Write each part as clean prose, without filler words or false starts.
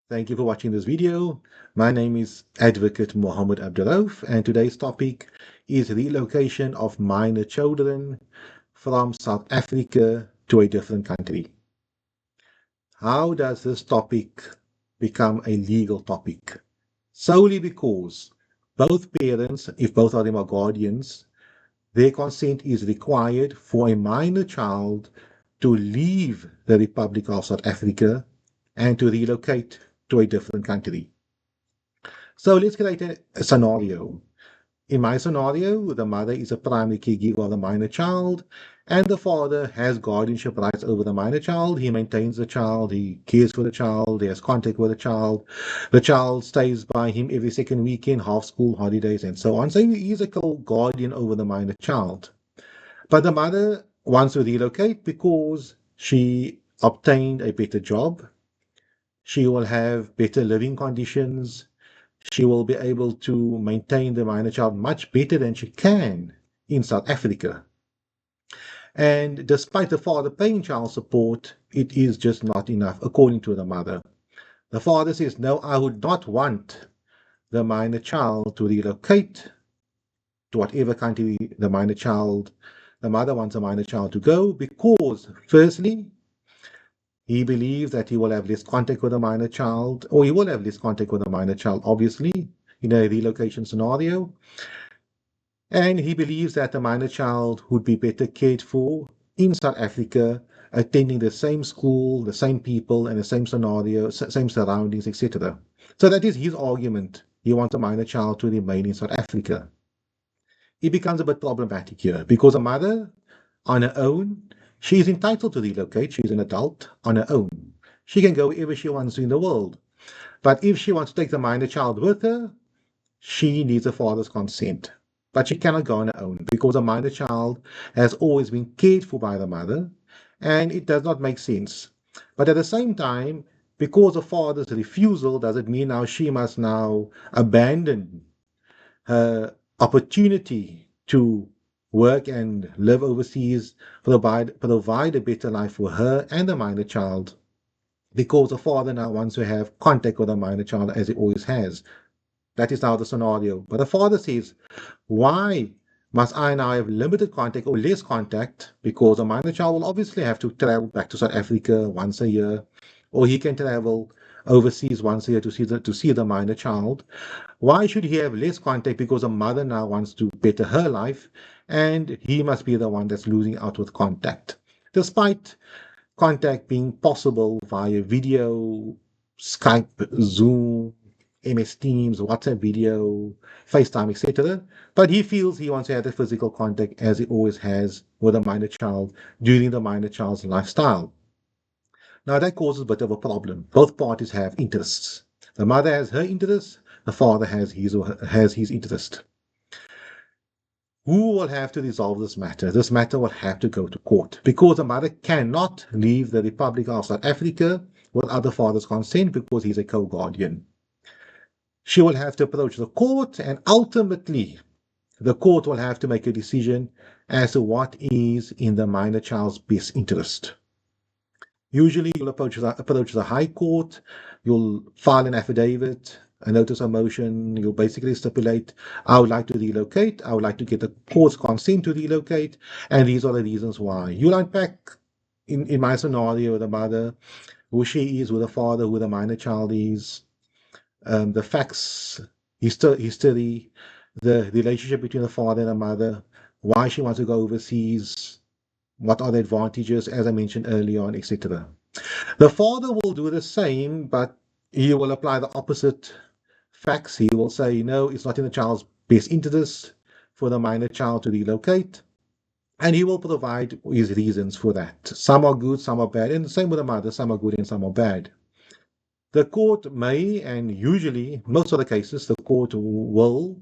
Thank you for watching this video. My name is Advocate Muhammad Abduroaf, and today's topic is relocation of minor children from South Africa to a different country. How does this topic become a legal topic? Solely because both parents, if both of them are guardians, their consent is required for a minor child to leave the Republic of South Africa and to relocate to a different country. So let's create a scenario. In my scenario, the mother is a primary caregiver of the minor child, and the father has guardianship rights over the minor child. He maintains the child, he cares for the child, he has contact with the child. The child stays by him every second weekend, half school holidays, and so on. So he is a co-guardian over the minor child. But the mother wants to relocate because she obtained a better job. She will have better living conditions. She will be able to maintain the minor child much better than she can in South Africa. And despite the father paying child support, it is just not enough, according to the mother. The father says, no, I would not want the minor child to relocate to whatever country the mother wants the minor child to go, because firstly, he believes that he will have less contact with a minor child, or he will have less contact with a minor child, obviously, in a relocation scenario. And he believes that the minor child would be better cared for in South Africa, attending the same school, the same people, and the same scenario, same surroundings, etc. So that is his argument. He wants a minor child to remain in South Africa. It becomes a bit problematic here because a mother on her own, she is entitled to relocate. She's an adult on her own. She can go wherever she wants to in the world. But if she wants to take the minor child with her, she needs a father's consent. But she cannot go on her own because a minor child has always been cared for by the mother, and it does not make sense. But at the same time, because of father's refusal, does it mean now she must now abandon her opportunity to work and live overseas, provide a better life for her and the minor child, because the father now wants to have contact with the minor child as he always has? That is now the scenario. But the father says, why must I now have limited contact or less contact? Because a minor child will obviously have to travel back to South Africa once a year, or he can travel overseas once a year to see the minor child. Why should he have less contact? Because a mother now wants to better her life, and he must be the one that's losing out with contact. Despite contact being possible via video, Skype, Zoom, MS Teams, WhatsApp video, FaceTime, etc. But he feels he wants to have the physical contact as he always has with a minor child during the minor child's lifestyle. Now that causes a bit of a problem. Both parties have interests. The mother has her interests, the father has his interest. Who will have to resolve this matter? This matter will have to go to court because the mother cannot leave the Republic of South Africa without the father's consent because he's a co-guardian. She will have to approach the court, and ultimately the court will have to make a decision as to what is in the minor child's best interest. Usually you'll approach the High Court, you'll file an affidavit, a notice of motion, you'll basically stipulate, I would like to relocate, I would like to get the court's consent to relocate, and these are the reasons why. You'll unpack, in my scenario, the mother, who she is, who the father, who the minor child is, the facts, history, the relationship between the father and the mother, why she wants to go overseas, what are the advantages, as I mentioned earlier on, etc. The father will do the same, but he will apply the opposite facts. He will say, no, it's not in the child's best interest for the minor child to relocate. And he will provide his reasons for that. Some are good, some are bad. And the same with the mother, some are good and some are bad. The court may, and usually, most of the cases, the court will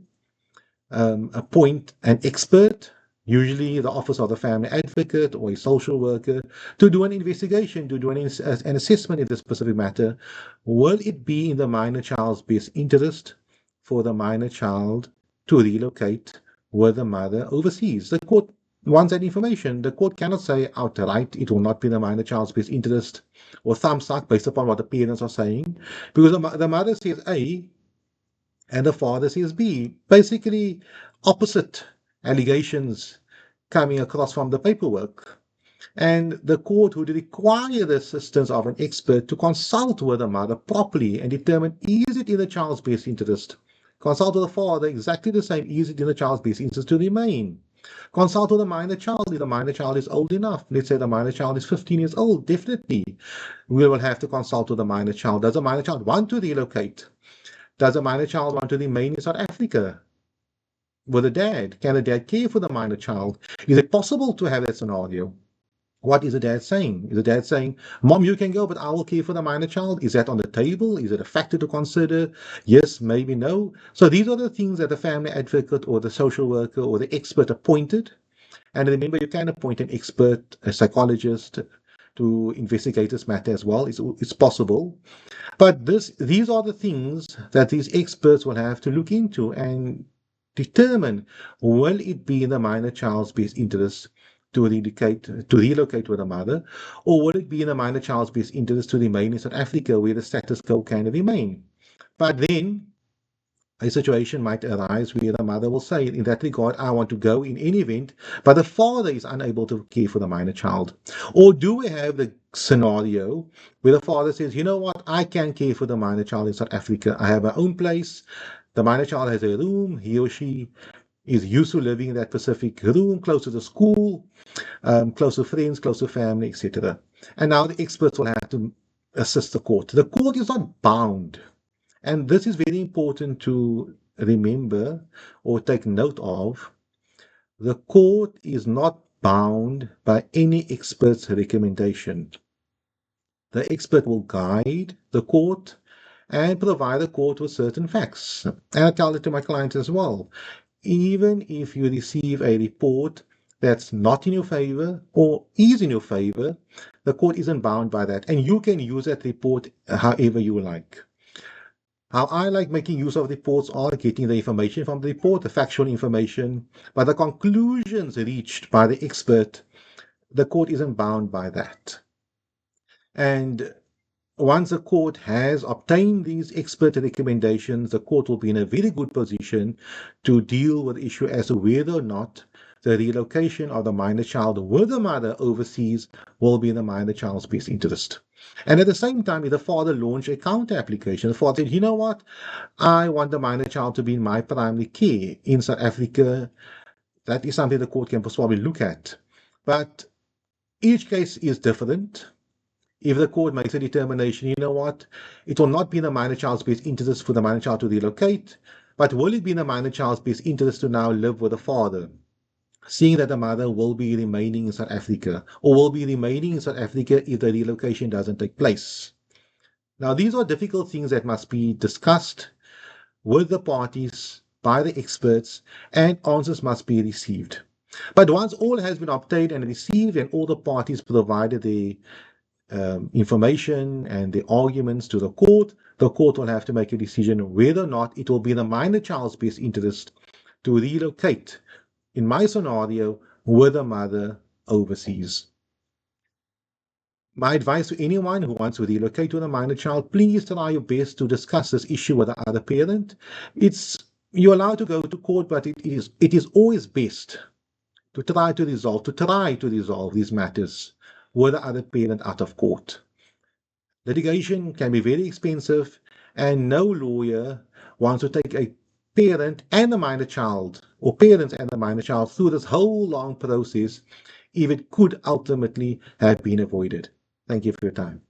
appoint an expert, usually the office of the family advocate or a social worker, to do an investigation, to do an assessment in this specific matter. Will it be in the minor child's best interest for the minor child to relocate with the mother overseas? The court wants that information. The court cannot say outright it will not be in the minor child's best interest or thumbs up based upon what the parents are saying, because the mother says A and the father says B. Basically, opposite allegations coming across from the paperwork. And the court would require the assistance of an expert to consult with the mother properly and determine, is it in the child's best interest? Consult with the father, exactly the same, is it in the child's best interest to remain? Consult with the minor child if the minor child is old enough. Let's say the minor child is 15 years old. Definitely, we will have to consult with the minor child. Does the minor child want to relocate? Does the minor child want to remain in South Africa with a dad? Can the dad care for the minor child? Is it possible to have that scenario? What is the dad saying? Is the dad saying, Mom, you can go, but I will care for the minor child? Is that on the table? Is it a factor to consider? Yes, maybe no. So these are the things that the family advocate or the social worker or the expert appointed. And remember, you can appoint an expert, a psychologist, to investigate this matter as well. It's possible. But these are the things that these experts will have to look into and determine, will it be in the minor child's best interest to relocate with a mother, or will it be in the minor child's best interest to remain in South Africa where the status quo can remain? But then a situation might arise where the mother will say, in that regard, I want to go in any event, but the father is unable to care for the minor child. Or do we have the scenario where the father says, you know what, I can care for the minor child in South Africa. I have my own place. The minor child has a room. He or she is used to living in that specific room, close to the school, close to friends, close to family, etc. And now the experts will have to assist the court. The court is not bound, and this is very important to remember or take note of. The court is not bound by any expert's recommendation. The expert will guide the court and provide the court with certain facts. And I tell it to my clients as well. Even if you receive a report that's not in your favor or is in your favor, the court isn't bound by that. And you can use that report however you like. How I like making use of reports are getting the information from the report, the factual information, but the conclusions reached by the expert, the court isn't bound by that. And once the court has obtained these expert recommendations, the court will be in a very good position to deal with the issue as to whether or not the relocation of the minor child with the mother overseas will be in the minor child's best interest. And at the same time, if the father launched a counter application, the father said, you know what, I want the minor child to be in my primary care in South Africa, that is something the court can probably look at. But each case is different. If the court makes a determination, you know what, it will not be in the minor child's best interest for the minor child to relocate, but will it be in the minor child's best interest to now live with the father, seeing that the mother will be remaining in South Africa, or will be remaining in South Africa if the relocation doesn't take place? Now, these are difficult things that must be discussed with the parties, by the experts, and answers must be received. But once all has been obtained and received, and all the parties provided their information and the arguments to the court will have to make a decision whether or not it will be in the minor child's best interest to relocate, in my scenario, with a mother overseas. My advice to anyone who wants to relocate with a minor child, please try your best to discuss this issue with the other parent. You're allowed to go to court, but it is always best to try to resolve these matters with the other parent out of court. Litigation can be very expensive, and no lawyer wants to take a parent and a minor child, or parents and a minor child, through this whole long process if it could ultimately have been avoided. Thank you for your time.